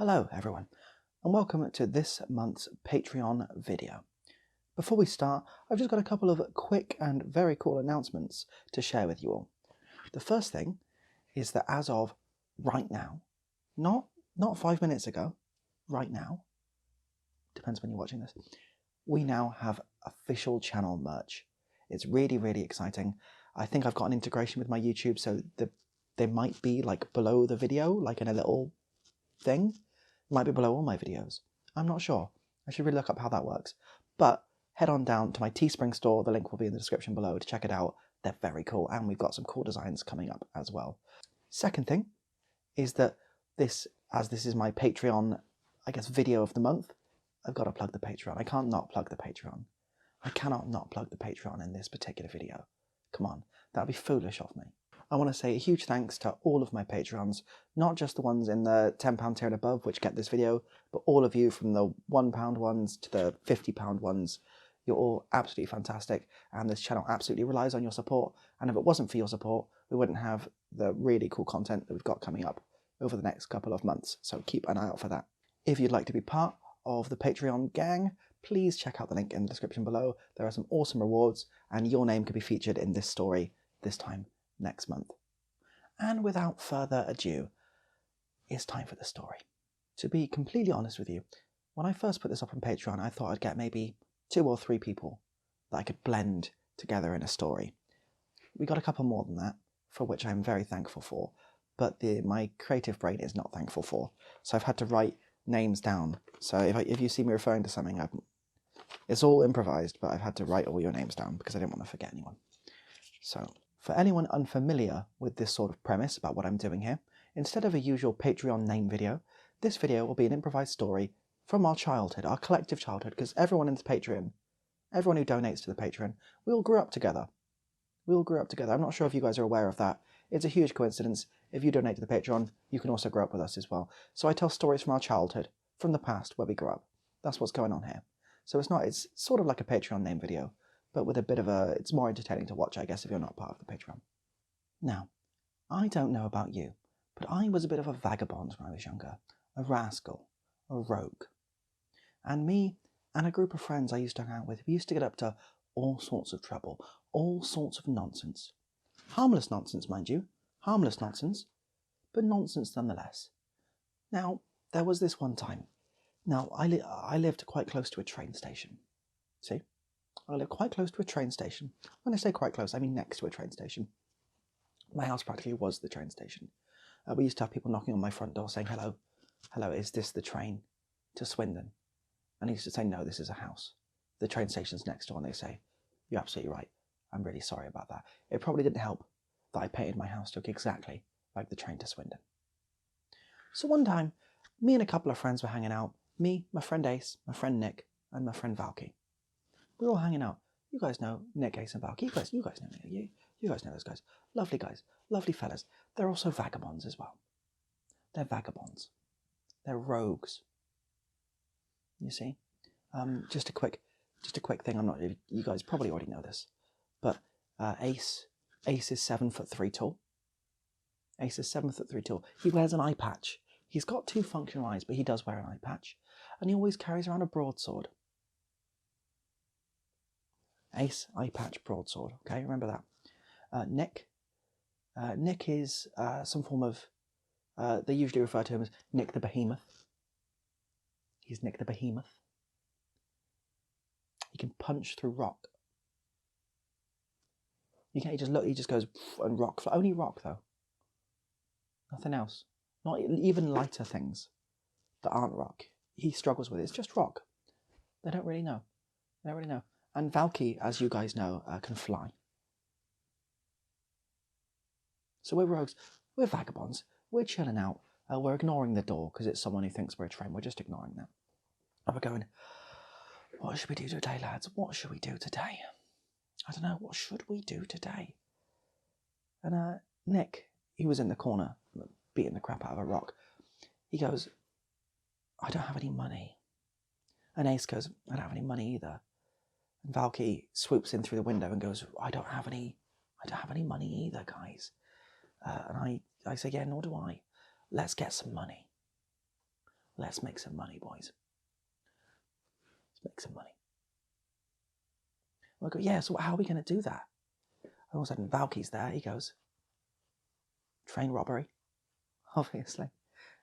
Hello everyone, and welcome to this month's Patreon video. Before we start, I've just got a couple of quick and very cool announcements to share with you all. The first thing is that as of right now, not 5 minutes ago, right now, depends when you're watching this, we now have official channel merch. It's really exciting. I think I've got an integration with my YouTube, so they might be like below the video, like in a little thing. It might be below all my videos. I'm not sure. I should really look up how that works. But head on down to my Teespring store. The link will be in the description below to check it out. They're very cool, and we've got some cool designs coming up as well. Second thing is that as this is my Patreon, I guess, video of the month, I've got to plug the Patreon. I can't not plug the Patreon. I cannot not plug the Patreon in this particular video. Come on, that would be foolish of me. I want to say a huge thanks to all of my Patreons, not just the ones in the £10 tier and above, which get this video, but all of you from the £1 ones to the £50 ones. You're all absolutely fantastic, and this channel absolutely relies on your support, and if it wasn't for your support, we wouldn't have the really cool content that we've got coming up over the next couple of months, so keep an eye out for that. If you'd like to be part of the Patreon gang, please check out the link in the description below. There are some awesome rewards, and your name could be featured in this story this time next month. And without further ado, it's time for the story. To be completely honest with you, when I first put this up on Patreon, I thought I'd get maybe 2 or 3 people that I could blend together in a story. We got a couple more than that, for which I'm very thankful for, but my creative brain is not thankful for, so I've had to write names down. So if you see me referring to something, it's all improvised, but I've had to write all your names down because I didn't want to forget anyone. So, for anyone unfamiliar with this sort of premise about what I'm doing here, instead of a usual Patreon name video, this video will be an improvised story from our childhood, our collective childhood, because everyone in the Patreon, everyone who donates to the Patreon, we all grew up together. We all grew up together. I'm not sure if you guys are aware of that. It's a huge coincidence. If you donate to the Patreon, you can also grow up with us as well. So I tell stories from our childhood, from the past where we grew up. That's what's going on here. So it's sort of like a Patreon name video, but with a bit of it's more entertaining to watch, I guess, if you're not part of the Patreon. Now, I don't know about you, but I was a bit of a vagabond when I was younger, a rascal, a rogue. And me and a group of friends I used to hang out with, we used to get up to all sorts of trouble, all sorts of nonsense. Harmless nonsense, mind you, harmless nonsense, but nonsense nonetheless. Now, there was this one time. Now, I lived quite close to a train station. See? I live quite close to a train station. When I say quite close, I mean next to a train station. My house practically was the train station. We used to have people knocking on my front door saying, hello, is this the train to Swindon? And I used to say, no, this is a house. The train station's next door. And they say, you're absolutely right. I'm really sorry about that. It probably didn't help that I painted my house to look exactly like the train to Swindon. So one time, me and a couple of friends were hanging out. Me, my friend Ace, my friend Nick, and my friend Valky. We were all hanging out. You guys know Nick, Ace, and Valky. You guys know me. You guys know those guys. Lovely fellas. They're also vagabonds as well. They're vagabonds. They're rogues. You see? Just a quick thing. You guys probably already know this, but Ace is 7'3" tall. Ace is 7'3" tall. He wears an eye patch. He's got 2 functional eyes, but he does wear an eye patch, and he always carries around a broadsword. Ace, eye patch, broadsword. Okay, remember that. Nick is some form of. They usually refer to him as Nick the Behemoth. He's Nick the Behemoth. He can punch through rock. He just goes and rock. Only rock though. Nothing else. Not even lighter things that aren't rock. He struggles with it. It's just rock. They don't really know. And Valky, as you guys know, can fly. So we're rogues. We're vagabonds. We're chilling out. We're ignoring the door because it's someone who thinks we're a train. We're just ignoring that. And we're going, what should we do today, lads? What should we do today? I don't know. What should we do today? And Nick, he was in the corner, beating the crap out of a rock. He goes, I don't have any money. And Ace goes, I don't have any money either. And Valky swoops in through the window and goes, I don't have any money either, guys. And I say, yeah, nor do I. Let's get some money. Let's make some money, boys. Let's make some money. I go, yeah, so how are we going to do that? All of a sudden, Valky's there. He goes, train robbery. Obviously.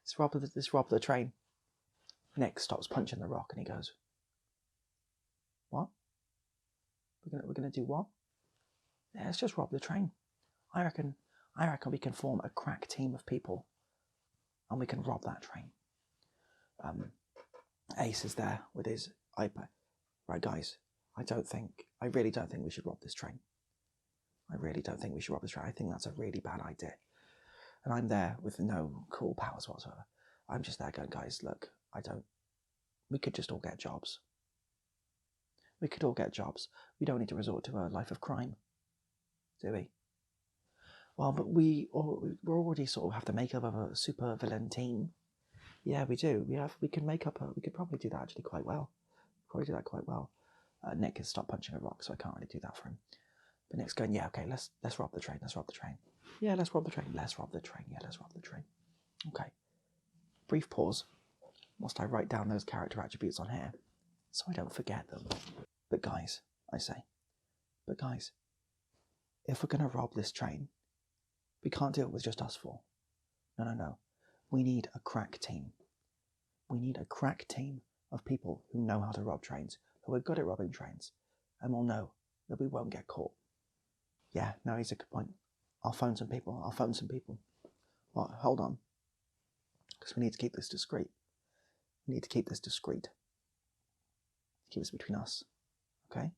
Let's rob the train. Nick stops punching the rock and he goes, what? We're gonna do what? Yeah, let's just rob the train. I reckon we can form a crack team of people and we can rob that train. Ace is there with his iPad. Right, guys, I really don't think we should rob this train. I really don't think we should rob this train. I think that's a really bad idea. And I'm there with no cool powers whatsoever. I'm just there going, guys, look, we could just all get jobs. We could all get jobs. We don't need to resort to a life of crime, do we? Well, but we already sort of have the makeup of a super villain team. Yeah, we do. We could probably do that actually quite well. Nick has stopped punching a rock, so I can't really do that for him. But Nick's going, yeah, okay, let's rob the train. Let's rob the train. Yeah, let's rob the train. Let's rob the train. Yeah, let's rob the train. Okay. Brief pause whilst I write down those character attributes on here so I don't forget them. But guys, if we're going to rob this train, we can't do it with just us four. No. We need a crack team. We need a crack team of people who know how to rob trains, who are good at robbing trains, and will know that we won't get caught. Yeah, no, he's a good point. I'll phone some people. Well, hold on. Because we need to keep this discreet. Keep this between us. Okay?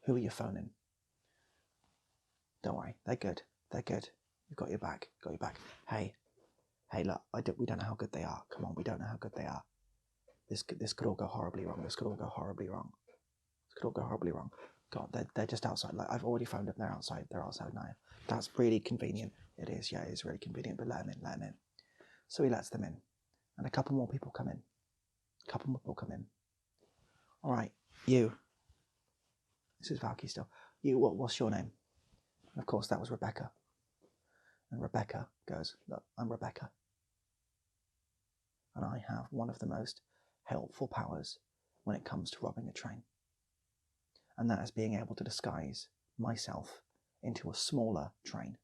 Who are you phoning? Don't worry. They're good. You've got your back. Hey, look, we don't know how good they are. Come on, we don't know how good they are. This could all go horribly wrong. God, they're just outside. Like, I've already phoned them. They're outside now. That's really convenient. It is. Yeah, it is really convenient. But let them in. So he lets them in, and a couple more people come in. All right, you. This is Valky still. You. What's your name? And of course, that was Rebecka. And Rebecka goes, look, I'm Rebecka. And I have one of the most helpful powers when it comes to robbing a train. And that is being able to disguise myself into a smaller train.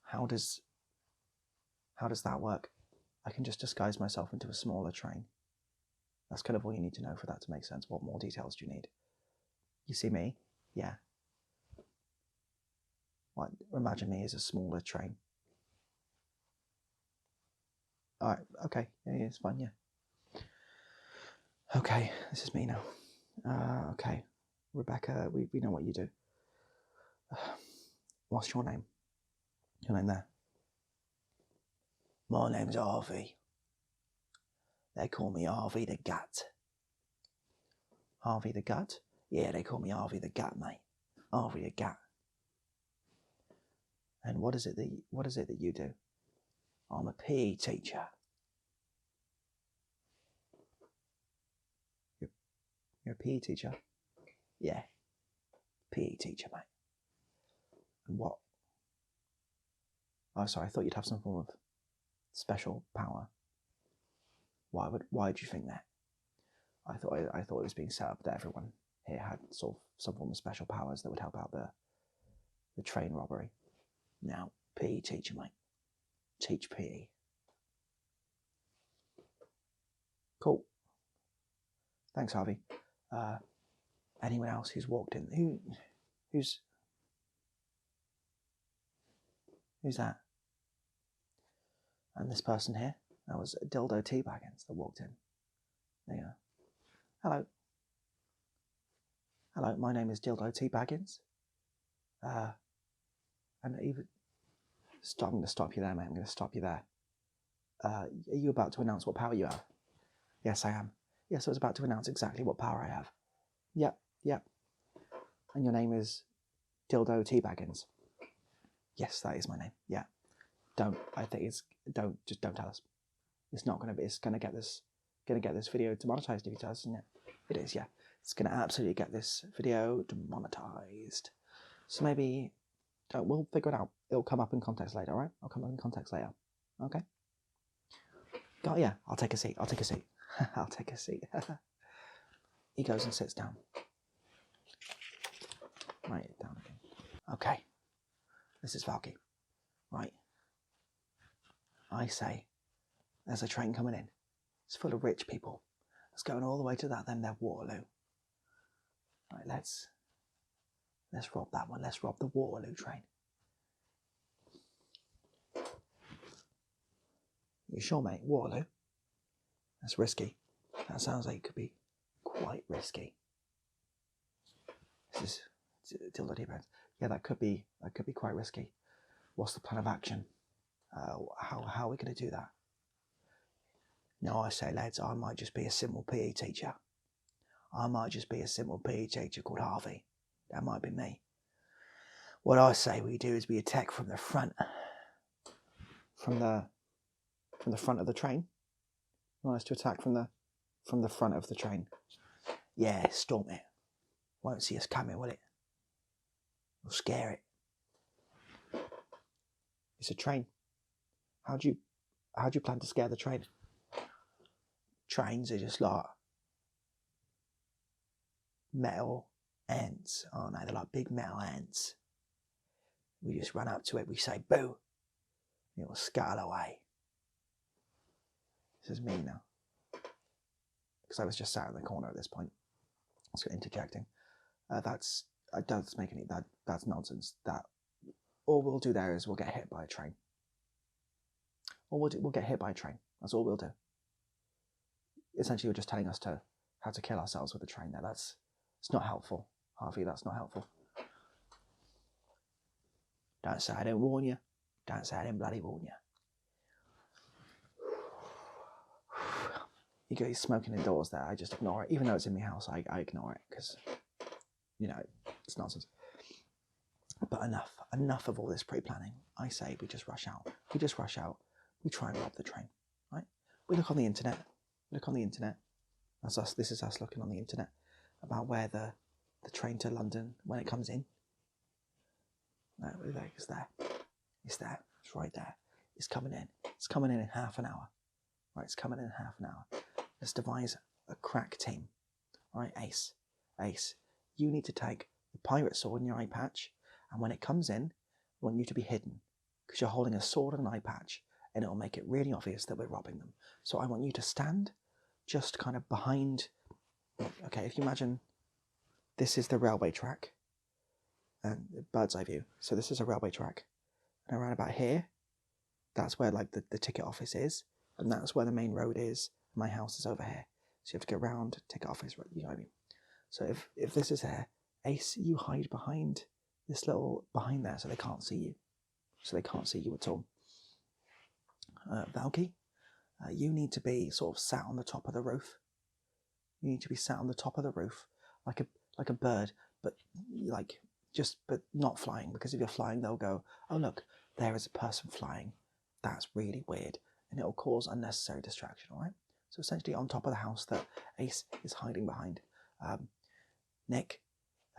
How does that work? I can just disguise myself into a smaller train. That's kind of all you need to know for that to make sense. What more details do you need? You see me? Yeah. Well, imagine me as a smaller train. All right, okay, yeah, it's fine, yeah. Okay, this is me now. Okay, Rebecka, we know what you do. What's your name? Your name there? My name's Harvey. They call me Harvey the Gut. Harvey the Gut? Yeah, they call me Harvey the Gut, mate. Harvey the Gut. And what is it that you do? I'm a PE teacher. You're a PE teacher? Yeah. PE teacher, mate. And what? Oh, sorry, I thought you'd have some form of special power. Why did you think that? I thought it was being set up that everyone here had sort of some form of special powers that would help out the train robbery. Now, PE teacher, mate. Teach PE. Cool. Thanks, Harvey. Anyone else who's walked in? Who's that? And this person here, that was Dildo Teabaggens that walked in. There you go. Hello, my name is Dildo Teabaggens. And even... I'm going to stop you there, mate. I'm going to stop you there. Are you about to announce what power you have? Yes, I am. Yes, I was about to announce exactly what power I have. Yep. And your name is Dildo Teabaggens. Yes, that is my name. Yeah. Don't tell us. It's not going to be. It's going to get this video demonetized if it does, isn't it? It is. Yeah. It's going to absolutely get this video demonetized. So maybe we'll figure it out. It'll come up in context later, all right? I'll come up in context later. Okay. God, yeah, I'll take a seat. I'll take a seat. I'll take a seat. He goes and sits down. Right, down again. Okay, this is Valky. Right. I say, there's a train coming in. It's full of rich people. It's going all the way to that, then there Waterloo. Right, let's rob that one. Let's rob the Waterloo train. You sure, mate? Waterloo? That's risky. That sounds like it could be quite risky. This is Dildo Teabaggens. Yeah, that could be quite risky. What's the plan of action? How are we going to do that? No, I say, lads, I might just be a simple PE teacher. I might just be a simple PE teacher called Harvey. That might be me. What I say we do is we attack from the front. From the front of the train. You want us to attack from the front of the train? Yeah, storm it. Won't see us coming, will it? We'll scare it. It's a train. How do you plan to scare the train? Trains are just like metal ants, aren't they? They're like big metal ants. We just run up to it, we say boo, it will scuttle away. This is me now. Because I was just sat in the corner at this point. So interjecting. That's nonsense. That all we'll do there is we'll get hit by a train. We'll get hit by a train. That's all we'll do. Essentially, you're just telling us how to kill ourselves with a train there. It's not helpful, Harvey. That's not helpful. Don't say I didn't warn you. Don't say I didn't bloody warn you. He's smoking indoors there. I just ignore it. Even though it's in my house, I ignore it because, it's nonsense. But enough of all this pre-planning. I say we just rush out. We try and rob the train, right? We look on the internet. That's us. This is us looking on the internet about where the train to London, when it comes in. No, it's there. It's there. It's right there. It's coming in. It's coming in half an hour. Right, it's coming in half an hour. Let's devise a crack team. All right, Ace, you need to take the pirate sword in your eye patch, and when it comes in, I want you to be hidden, because you're holding a sword and an eye patch, and it'll make it really obvious that we're robbing them. So I want you to stand just kind of behind. Okay, if you imagine this is the railway track, and bird's eye view. So this is a railway track, and around about here, that's where like the ticket office is, and that's where the main road is. My house is over here, so you have to go around ticket office. You know what I mean? So if this is here, Ace, you hide behind this little behind there, so they can't see you. At all. Valky, you need to be sort of sat on the top of the roof. You need to be sat on the top of the roof, like a bird, but not flying, because if you're flying, they'll go, oh look, there is a person flying. That's really weird, and it'll cause unnecessary distraction. All right. So essentially, on top of the house that Ace is hiding behind. Nick,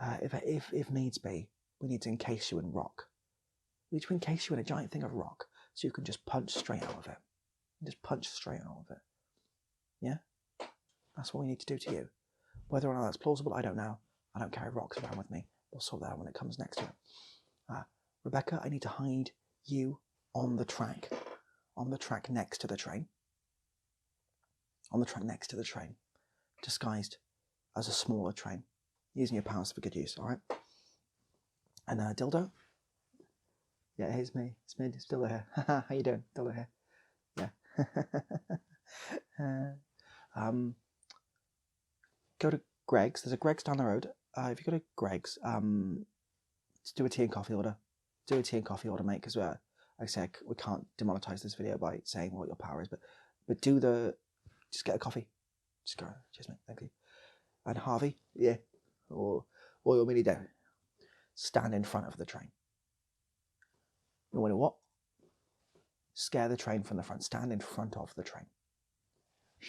if needs be, we need to encase you in rock. We need to encase you in a giant thing of rock, so you can just punch straight out of it. Yeah? That's what we need to do to you. Whether or not that's plausible, I don't know. I don't carry rocks around with me. We'll sort that out when it comes next to it. Rebecka, I need to hide you on the track next to the train. Disguised as a smaller train. Using your powers for good use, alright? And Dildo? Yeah, here's me. It's me, it's Dildo here. How you doing? Dildo here. Yeah. Go to Greg's. There's a Greg's down the road. If you go to Greg's, do a tea and coffee order. Mate, because like I said, we can't demonetize this video by saying what your power is, but just get a coffee. Just go. Cheers, mate. Thank you. And Harvey, yeah. Or what you want me to do? Stand in front of the train. You want to what? Scare the train from the front. Stand in front of the train.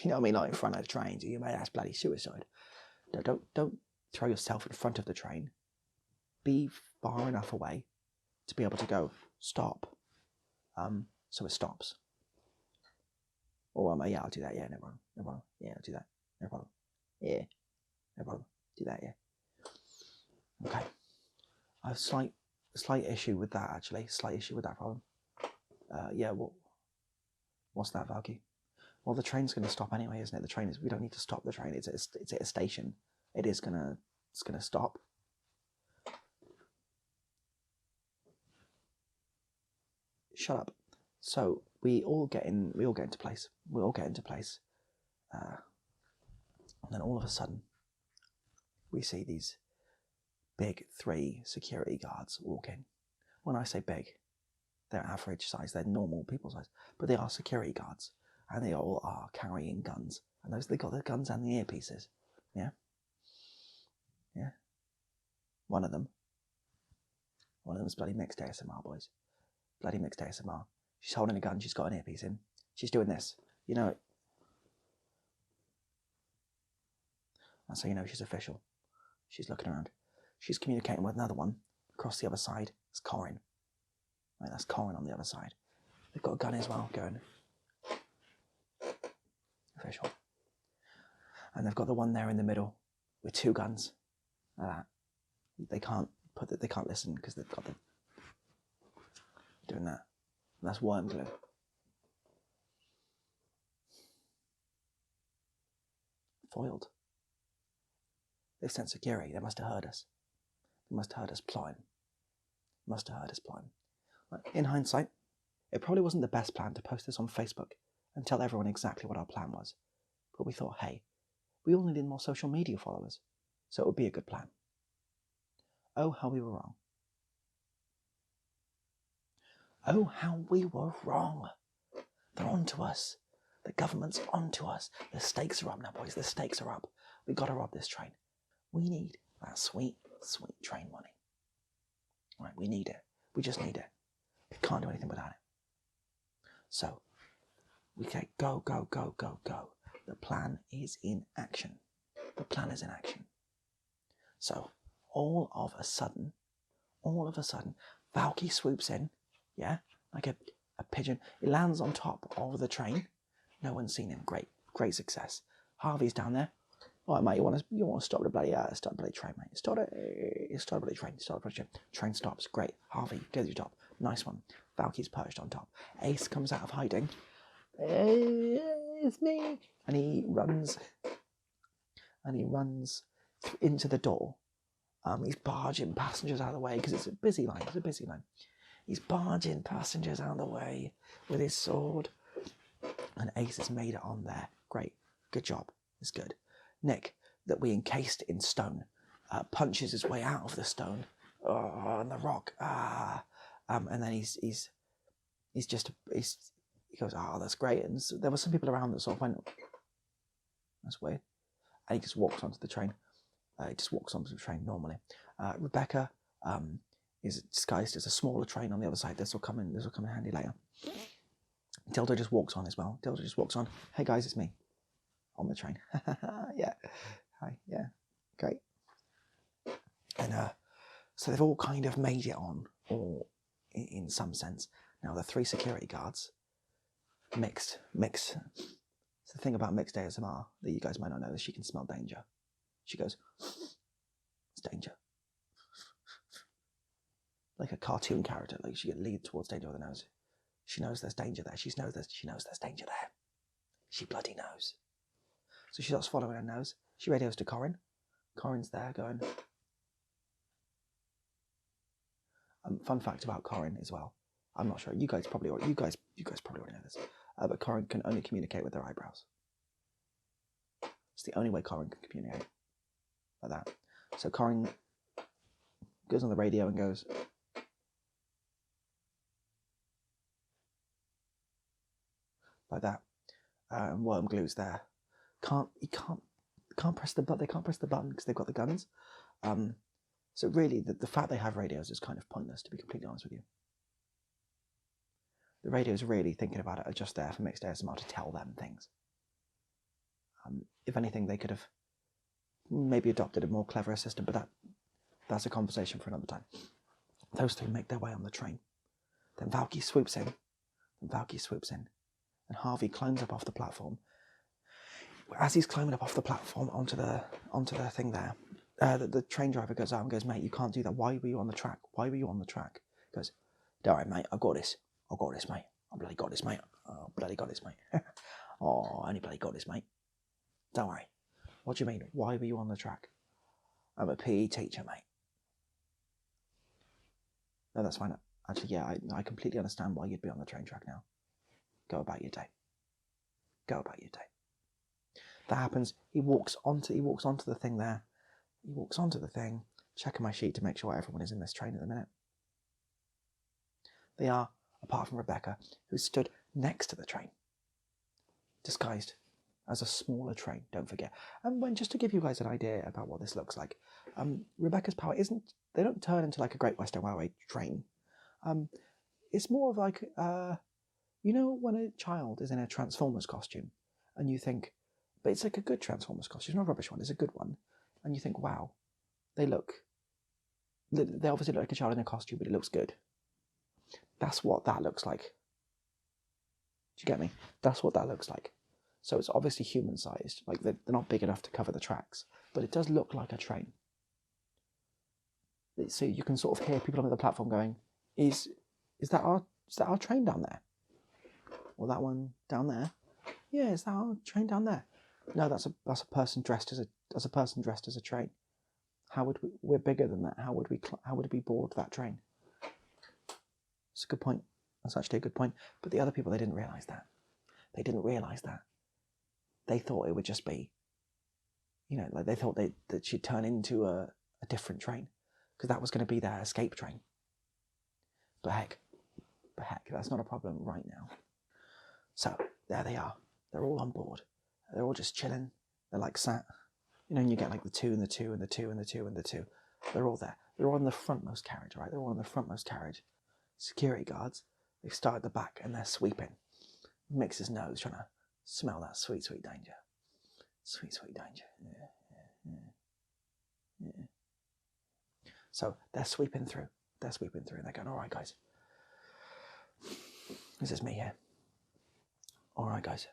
You know what I mean? Not in front of the train. You mate, that's bloody suicide. No, don't throw yourself in front of the train. Be far enough away to be able to go stop. So it stops. Or yeah, I'll do that. Yeah, no problem. No problem. Yeah, I'll do that. No problem. Yeah, no problem. Do that. Yeah. Okay. I have slight issue with that actually. Slight issue with that problem. Yeah. What's that, Valky? Well, the train's going to stop anyway, isn't it? The train is. We don't need to stop the train. It's at a station. It's gonna stop. Shut up. So we all get into place. We all get into place. And then all of a sudden, we see these big 3 security guards walk in. When I say big, they're average size. They're normal people size, but they are security guards, and they all are carrying guns. And they got the guns and the earpieces. Yeah. Yeah. One of them's bloody mixed ASMR, boys. Bloody mixed ASMR. She's holding a gun. She's got an earpiece in. She's doing this. You know it. That's how you know she's official. She's looking around. She's communicating with another one across the other side. It's Corrin. Right, that's Corrin on the other side. They've got a gun as well going. Official. And they've got the one there in the middle with 2 guns. Like that. They can't listen because they've got the doing that. And that's Wormglue. Foiled. They've sent security. They must have heard us. They must have heard us plotting. In hindsight, it probably wasn't the best plan to post this on Facebook and tell everyone exactly what our plan was. But we thought, hey, we all needed more social media followers, so it would be a good plan. Oh, how we were wrong. Oh, how we were wrong. They're on to us. The government's on to us. The stakes are up now, boys. The stakes are up. We've got to rob this train. We need that sweet, sweet train money. Right, we need it. We just need it. We can't do anything without it. So, we say go, go, go, go, go. The plan is in action. The plan is in action. So, all of a sudden, Valky swoops in, yeah, like a pigeon. It lands on top of the train. No one's seen him. Great success. Harvey's down there. All right, mate, you want to stop the bloody train, mate. Stop the bloody train. Train stops. Great. Harvey, go to the top. Nice one. Valky's perched on top. Ace comes out of hiding. It's me. And he runs into the door. He's barging passengers out of the way because it's a busy line. He's barging passengers out of the way with his sword. And Ace has made it on there. Great. Good job. It's good. Nick, that we encased in stone, punches his way out of the stone on the rock. And then he goes, oh, that's great. And so there were some people around that sort of went, that's weird. And he just walks onto the train. Normally. Rebecka is disguised as a smaller train on the other side. This will come in handy later. Dildo just walks on as well. Hey guys, it's me. On the train. Yeah. Hi. Yeah. Great. And so they've all kind of made it on, or in some sense. Now the 3 security guards, mixed. It's the thing about mixed ASMR that you guys might not know is she can smell danger. She goes, it's danger. Like a cartoon character, like she can lead towards danger with her nose. She knows there's danger there. She knows there's danger there. She bloody knows. So she starts following her nose. She radios to Corrin. Corrin's there going. Fun fact about Corrin as well. I'm not sure. You guys probably already know this. But Corrin can only communicate with their eyebrows. It's the only way Corrin can communicate. Like that. So Corrin goes on the radio and goes. Like that. And Wormglue's there. They can't press the button because they've got the guns. So really, the fact they have radios is kind of pointless, to be completely honest with you. The radios really, thinking about it, are just there for mixed ASMR to tell them things. If anything, they could have maybe adopted a more cleverer system, but that's a conversation for another time. Those 3 make their way on the train. Then Valky swoops in. and Harvey climbs up off the platform. As he's climbing up off the platform onto the thing there, the train driver goes out and goes, "Mate, you can't do that. Why were you on the track? Why were you on the track?" He goes, "Don't worry, mate. I've got this. I've got this, mate. I bloody got this, mate. Oh, bloody got this, mate. Oh, I only bloody got this, mate. Don't worry." "What do you mean? Why were you on the track?" "I'm a PE teacher, mate." "No, that's fine. Actually, yeah, I completely understand why you'd be on the train track now. Go about your day. Go about your day." That happens. He walks onto the thing there. He walks onto the thing, checking my sheet to make sure everyone is in this train at the minute. They are, apart from Rebecka, who stood next to the train, disguised as a smaller train, don't forget. And just to give you guys an idea about what this looks like, Rebecka's power they don't turn into like a Great Western Railway train. It's more of like, you know when a child is in a Transformers costume and you think, but it's like a good Transformers costume, it's not a rubbish one, it's a good one. And you think, wow, they obviously look like a child in a costume, but it looks good. That's what that looks like. Do you get me? That's what that looks like. So it's obviously human-sized, like they're not big enough to cover the tracks, but it does look like a train. So you can sort of hear people on the platform going, is that our train down there? Or that one down there? Yeah, is that our train down there? No, that's a person dressed as a train. We're bigger than that. How would we board that train? It's a good point. That's actually a good point. But the other people, they didn't realise that. They didn't realise that. They thought it would just be, like they thought that she'd turn into a different train, because that was going to be their escape train. But heck, that's not a problem right now. So there they are. They're all on board. They're all just chilling. They're like sat, and you get like the two and the two and the two and the two and the two. They're all there. They're all in the frontmost carriage, right? They're all in the frontmost carriage. Security guards, they've started the back and they're sweeping. Mix his nose, trying to smell that sweet, sweet danger. Sweet, sweet danger. Yeah. So they're sweeping through. And they're going, "All right, guys. This is me here. All right, guys.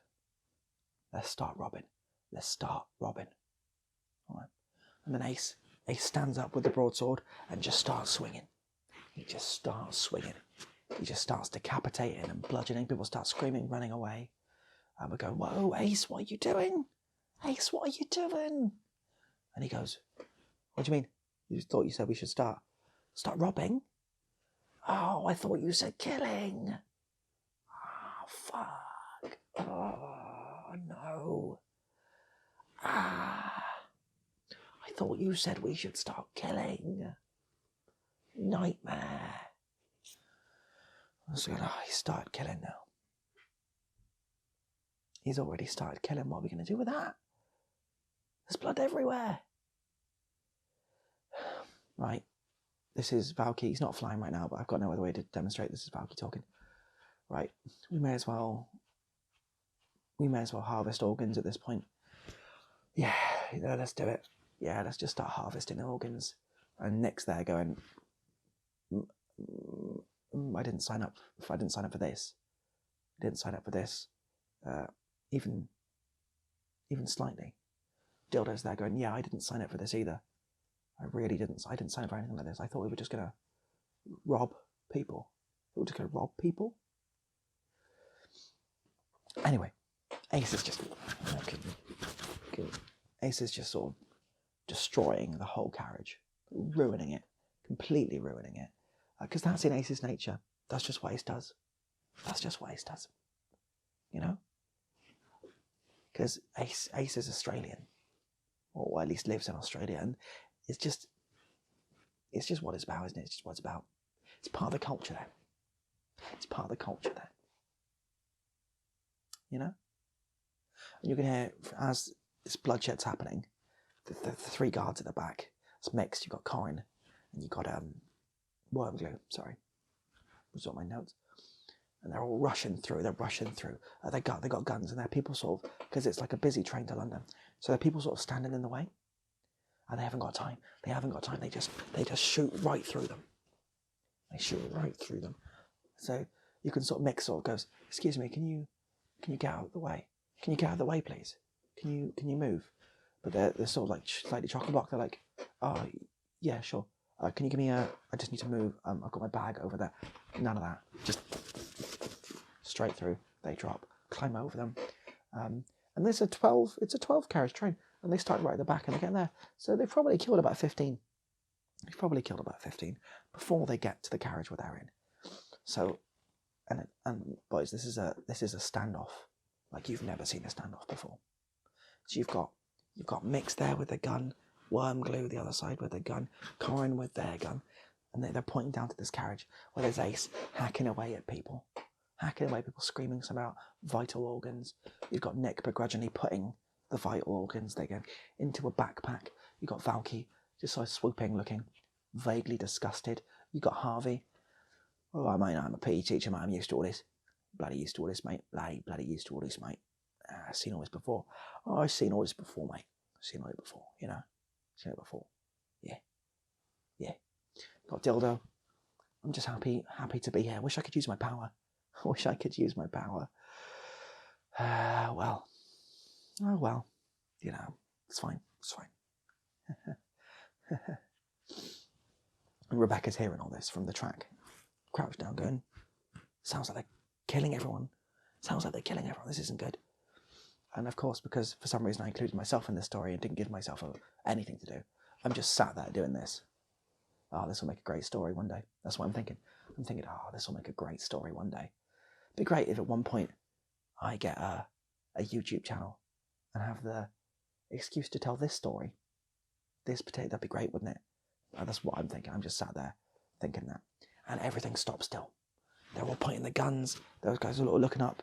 Let's start robbing. All right." And then Ace stands up with the broadsword and just starts swinging. He just starts decapitating and bludgeoning. People start screaming, running away. And we're going, "Whoa, Ace, what are you doing? Ace, what are you doing?" And he goes, "What do you mean? You thought you said we should start robbing? Oh, I thought you said killing. Oh, fuck. Oh, no. I thought you said we should start killing. Nightmare." So he started killing now. He's already started killing. What are we going to do with that? There's blood everywhere. Right. This is Valky. He's not flying right now, but I've got no other way to demonstrate this is Valky talking. Right. We may as well harvest organs at this point. Yeah, let's do it. Yeah, let's just start harvesting organs. And Nick's there going, I didn't sign up for this. Even slightly. Dildo's there going, yeah, I didn't sign up for this either. I really didn't. I didn't sign up for anything like this. I thought we were just going to rob people. Anyway, Ace is just sort of destroying the whole carriage, ruining it, completely ruining it. Because that's in Ace's nature. That's just what Ace does. Because Ace is Australian, or at least lives in Australia, and it's just what it's about, isn't it? It's just what it's about. It's part of the culture there. And you can hear, as this bloodshed's happening, the three guards at the back. It's mixed. You've got Corrin, and you've got Wormglue. Sorry, was on my notes. And they're all rushing through. They got guns, and they're people sort of, because it's like a busy train to London. So they're people sort of standing in the way, and they haven't got time. They just shoot right through them. So you can sort of mix. Sort of goes, "Excuse me, can Can you get out of the way? Can you get out of the way, please? Can you move? But they're sort of like slightly chock-a-block. They're like, oh, yeah, sure. Can you give me I just need to move. I've got my bag over there. None of that. Just straight through. They drop. Climb over them. And it's a 12 carriage train. And they start right at the back and they get there. So they've probably killed about 15. They've probably killed about 15 before they get to the carriage where they're in. So, and boys, this is a standoff like you've never seen a standoff before. So you've got Mick's there with the gun, Wormglue the other side with the gun, Corrin with their gun, and they're pointing down to this carriage where there's Ace hacking away at people, screaming some about vital organs. You've got Nick begrudgingly putting the vital organs again into a backpack. You've got Valky just sort of swooping, looking vaguely disgusted. You've got Harvey. Oh, I mean, I'm a PE teacher, mate. I'm used to all this. Bloody used to all this, mate. Bloody used to all this, mate. I've seen all this before. Oh, I've seen all this before, mate. I've seen all it before, you know. Seen it before. Yeah. Got Dildo. I'm just happy to be here. Wish I could use my power. Well. Oh, well. You know, it's fine. And Rebecca's hearing all this from the track. Crouched down going, sounds like they're killing everyone. This isn't good. And of course, because for some reason I included myself in this story and didn't give myself anything to do, I'm just sat there doing this. Oh, this will make a great story one day. That's what I'm thinking. Oh, this will make a great story one day. It'd be great if at one point I get a YouTube channel and have the excuse to tell this story. That'd be great, wouldn't it? That's what I'm thinking. I'm just sat there thinking that. And everything stops still. They're all pointing their guns. Those guys are all looking up.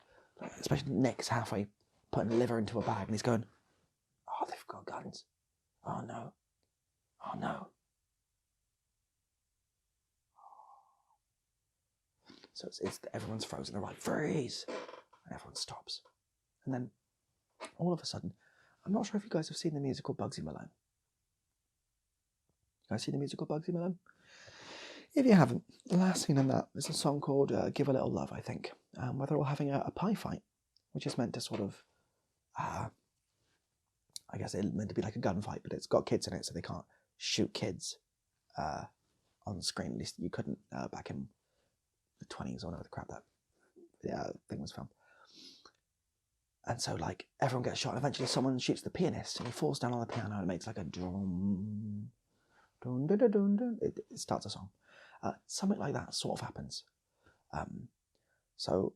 Especially Nick's halfway putting liver into a bag and he's going, oh, they've got guns. Oh no. So it's everyone's frozen. They're like, freeze. And everyone stops. And then all of a sudden, I'm not sure if you guys have seen the musical Bugsy Malone. You guys seen the musical Bugsy Malone? If you haven't, the last scene in that is a song called Give a Little Love, I think, where they're all having a pie fight, which is meant to sort of, I guess it's meant to be like a gunfight, but it's got kids in it, so they can't shoot kids on screen. At least you couldn't back in the 20s or whatever the crap that thing was from. And so, like, everyone gets shot, and eventually someone shoots the pianist, and he falls down on the piano, and it makes like a drum, dun, dun, dun, dun, dun. It starts a song. Something like that sort of happens. So,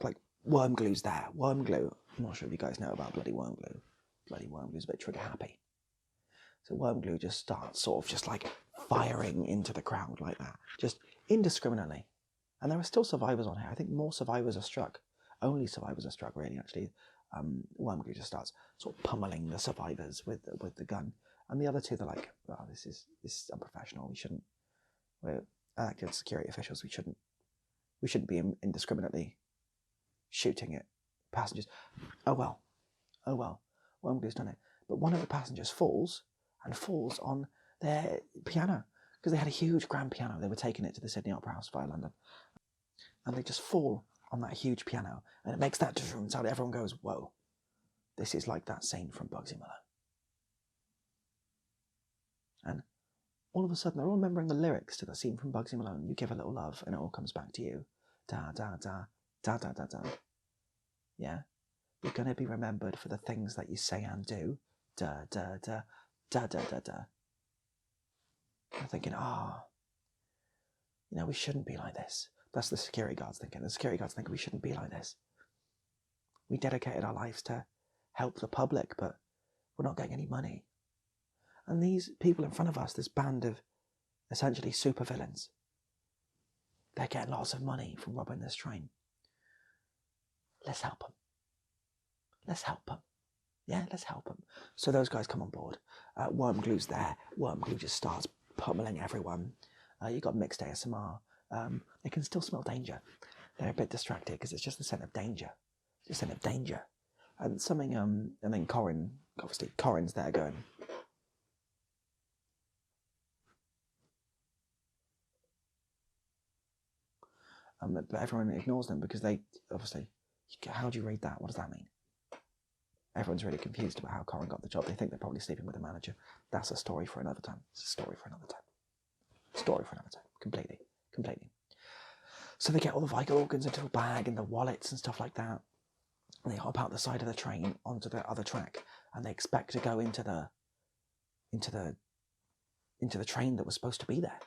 like, Wormglue's there. Wormglue, I'm not sure if you guys know about bloody Wormglue. Bloody Wormglue's a bit trigger happy. So Wormglue just starts sort of just like firing into the crowd like that, just indiscriminately. And there are still survivors on here. I think more survivors are struck. Only survivors are struck, really, actually. Wormglue just starts sort of pummeling the survivors with the gun. And the other two, they're like, oh, this is unprofessional. We're active security officials. We shouldn't be indiscriminately shooting at passengers. Oh well. Wormglue's done it. But one of the passengers falls on their piano, because they had a huge grand piano. They were taking it to the Sydney Opera House via London. And they just fall on that huge piano, and it makes that sound. Everyone goes, whoa, this is like that scene from Bugsy Malone. And all of a sudden, they're all remembering the lyrics to the scene from Bugsy Malone. You give a little love, and it all comes back to you. Da, da, da, da, da, da, da. Yeah? You're going to be remembered for the things that you say and do. Da, da, da, da, da, da, da. I'm thinking, we shouldn't be like this. That's the security guards thinking. The security guards think we shouldn't be like this. We dedicated our lives to help the public, but we're not getting any money. And these people in front of us, this band of essentially supervillains, they're getting lots of money from robbing this train. Let's help them. Yeah, let's help them. So those guys come on board. Wormglue's there. Wormglue just starts pummeling everyone. You got mixed ASMR. They can still smell danger. They're a bit distracted because it's just the scent of danger. And something, and then Corrin's there going, but everyone ignores them because they, obviously, How do you read that? What does that mean? Everyone's really confused about how Corrin got the job. They think they're probably sleeping with the manager. That's a story for another time. It's a story for another time. Story for another time. Completely. So they get all the vital organs into a bag and the wallets and stuff like that. And they hop out the side of the train onto the other track, and they expect to go into the train that was supposed to be there.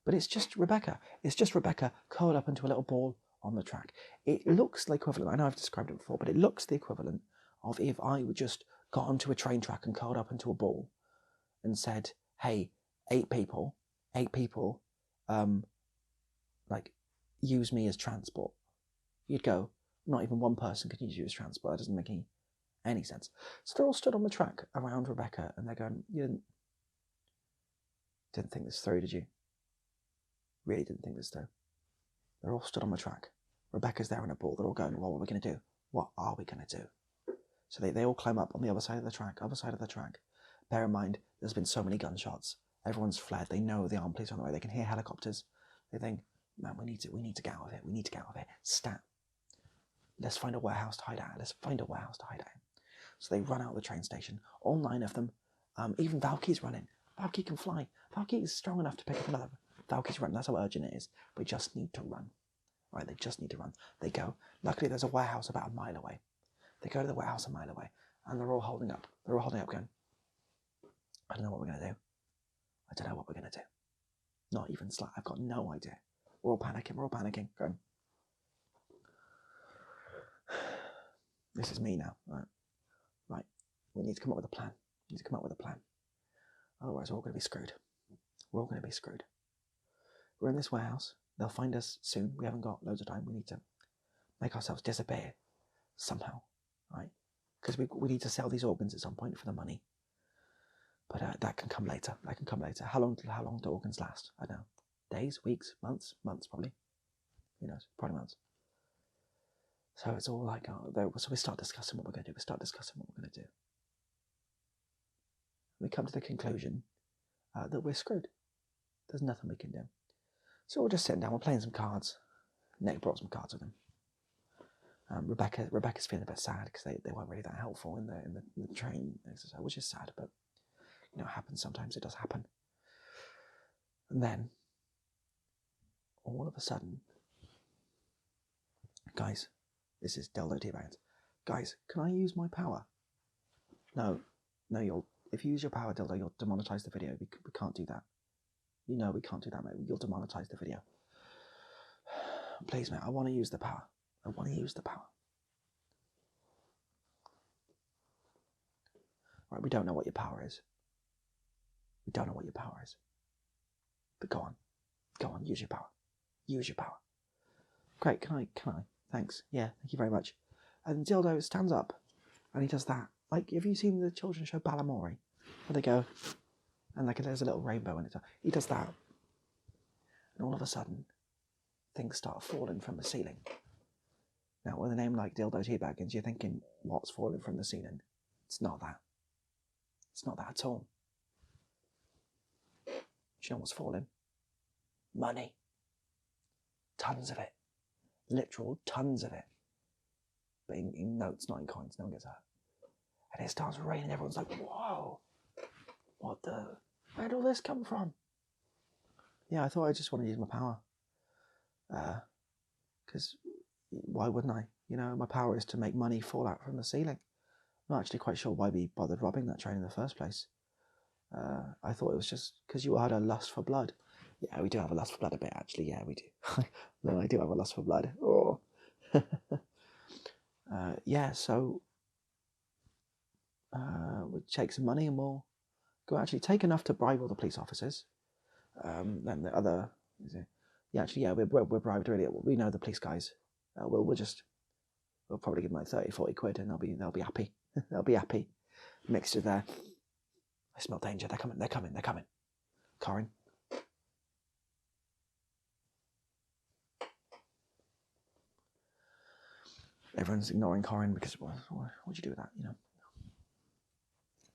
But it's just Rebecka. It's just Rebecka curled up into a little ball on the track. It looks the equivalent. I know I've described it before, but it looks the equivalent of if I would just got onto a train track and curled up into a ball and said, "Hey, 8 people, like use me as transport." You'd go, not even one person can use you as transport. That doesn't make any sense. So they're all stood on the track around Rebecka, and they're going, "You didn't think this through, did you? Really didn't think this through." They're all stood on the track. Rebecca's there in a ball. They're all going, "Well, what are we going to do? What are we going to do?" So they all climb up on the other side of the track. Bear in mind, there's been so many gunshots. Everyone's fled. They know the armed police are on the way. They can hear helicopters. They think, "Man, we need to get out of here. Stat. Let's find a warehouse to hide out. So they run out of the train station. All 9 of them. Even Valky's running. Valky can fly. Valky is strong enough to pick up another. Valky's running. That's how urgent it is. We just need to run. Right, they just need to run. They go. Luckily, there's a warehouse about a mile away. They go to the warehouse a mile away, and they're all holding up. Going, "I don't know what we're going to do. Not even slight. I've got no idea. We're all panicking. Going, this is me now. Right. We need to come up with a plan. Otherwise, we're all going to be screwed. We're in this warehouse. They'll find us soon. We haven't got loads of time. We need to make ourselves disappear somehow, right? Because we need to sell these organs at some point for the money. But that can come later. How long do organs last? I don't know. Days, weeks, months probably. Who knows? Probably months. So it's all like, so we start discussing what we're going to do. We come to the conclusion that we're screwed. There's nothing we can do. So we're just sitting down, we're playing some cards. Nick brought some cards with him. Rebecca's feeling a bit sad because they weren't really that helpful in the train exercise, which is sad, but it happens sometimes. It does happen. And then, all of a sudden, guys, this is Dildo Teabaggens. Guys, can I use my power? No, if you use your power, Dildo, you'll demonetize the video. We can't do that. We can't do that, mate. You'll demonetize the video. Please, mate, I want to use the power. Right, we don't know what your power is. But go on, use your power. Great, can I? Thanks. Yeah, thank you very much. And Dildo stands up, and he does that. Like, have you seen the children's show Balamori? Where they go, and there's a little rainbow in it. He does that. And all of a sudden, things start falling from the ceiling. Now, with a name like Dildo Teabaggens, you're thinking, what's falling from the ceiling? It's not that. It's not that at all. Do you know what's falling? Money. Tons of it. Literal tons of it. But in notes, not in coins. No one gets hurt. And it starts raining. Everyone's like, whoa. Where'd all this come from? Yeah, I thought I just want to use my power. Because why wouldn't I? My power is to make money fall out from the ceiling. I'm not actually quite sure why we bothered robbing that train in the first place. I thought it was just because you had a lust for blood. Yeah, we do have a lust for blood a bit, actually. Yeah, we do. No, I do have a lust for blood. Oh. Yeah, so we'll take some money and we'll go actually take enough to bribe all the police officers. Then the other, we're bribed really. We know the police guys. We'll probably give them like 30-40 quid and they'll be happy. They'll be happy. Mixture there. I smell danger. They're coming. Corrin. Everyone's ignoring Corrin because what'd you do with that?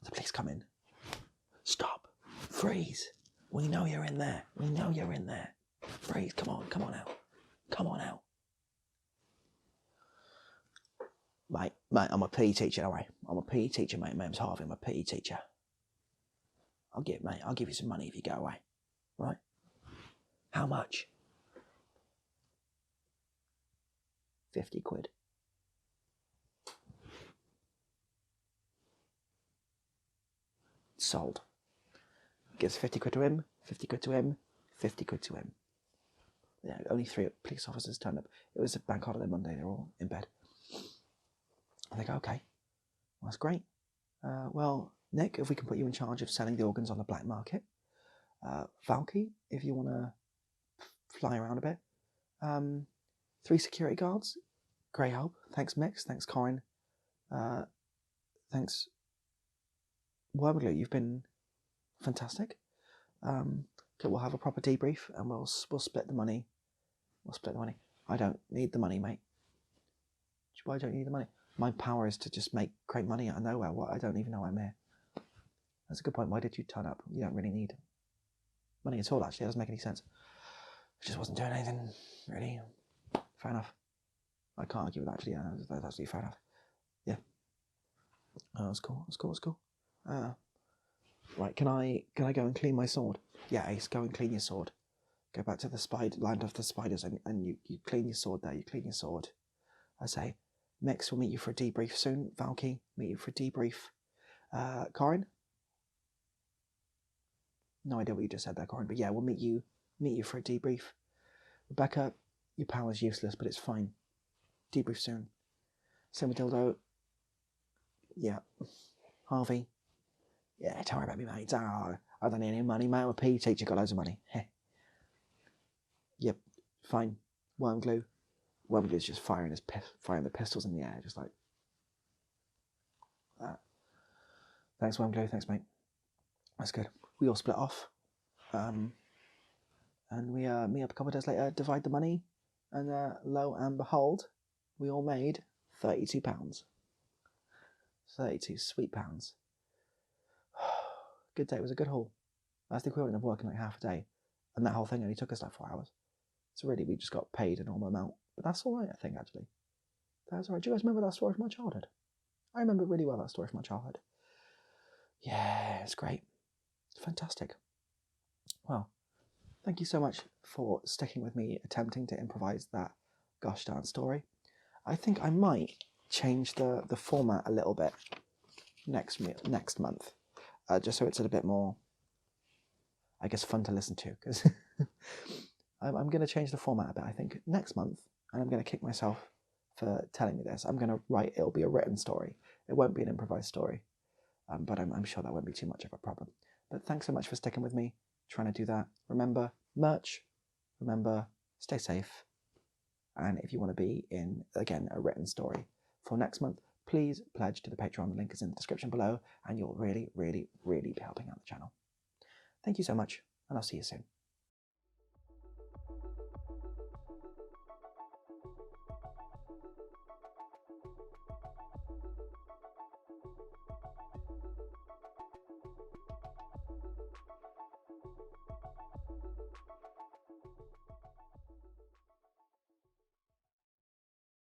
The police come in. Stop. Freeze. We know you're in there. Freeze. Come on out. Mate, I'm a PE teacher, don't worry. I'm a PE teacher, mate. My name's Harvey, I'm a PE teacher. I'll give you some money if you go away. Right? How much? 50 quid. Sold. Gives 50 quid to him, 50 quid to him, 50 quid to him. Yeah, only 3 police officers turned up. It was a bank holiday Monday, they're all in bed. I think, okay, well, that's great. Well, Nick, if we can put you in charge of selling the organs on the black market. Valky, if you want to fly around a bit. 3 security guards. Great help. Thanks, Mix. Thanks, Corrin. Thanks, Wormglue. You've been fantastic. Okay, we'll have a proper debrief and we'll split the money. We'll split the money. I don't need the money, mate. Why don't you need the money? My power is to just create money out of nowhere. I don't even know I'm here. That's a good point. Why did you turn up? You don't really need money at all, actually. It doesn't make any sense. I just wasn't doing anything, really. Fair enough. I can't argue with that, actually. Yeah, that's absolutely fair enough. Yeah. That's cool. Right, can I go and clean my sword? Yeah, Ace, go and clean your sword. Go back to the land of the spiders and you clean your sword there. You clean your sword. I say, Mix will meet you for a debrief soon. Valky, meet you for a debrief. Corrin? No idea what you just said there, Corrin, but yeah, we'll meet you for a debrief. Rebecka, your power's useless, but it's fine. Debrief soon. Same with Dildo. Yeah. Harvey. Yeah, don't worry about me, mate. Oh, I don't need any money, mate. I'm a PE teacher, got loads of money. Yep, fine. Wormglue. Wormglue's just firing the pistols in the air, just like that. Thanks, Wormglue. Thanks, mate. That's good. We all split off. And we meet up a couple of days later, divide the money, and lo and behold, we all made £32. 32 sweet pounds. Good day. It was a good haul. That's the equivalent of working like half a day, and that whole thing only took us like 4 hours. So really, we just got paid a normal amount, but that's all right, I think, actually. That's all right. Do you guys remember that story from my childhood? I remember really well that story from my childhood. Yeah, it's great. It's fantastic. Well, thank you so much for sticking with me, attempting to improvise that gosh darn story. I think I might change the format a little bit next month, just so it's a bit more, I guess, fun to listen to, because I'm going to change the format a bit, I think, next month, and I'm going to kick myself for telling me this. I'm going to write, it'll be a written story. It won't be an improvised story, but I'm sure that won't be too much of a problem. But thanks so much for sticking with me, trying to do that. Remember, merch. Remember, stay safe. And if you want to be in, again, a written story for next month, please pledge to the Patreon. The link is in the description below, and you'll really, really, really be helping out the channel. Thank you so much, and I'll see you soon.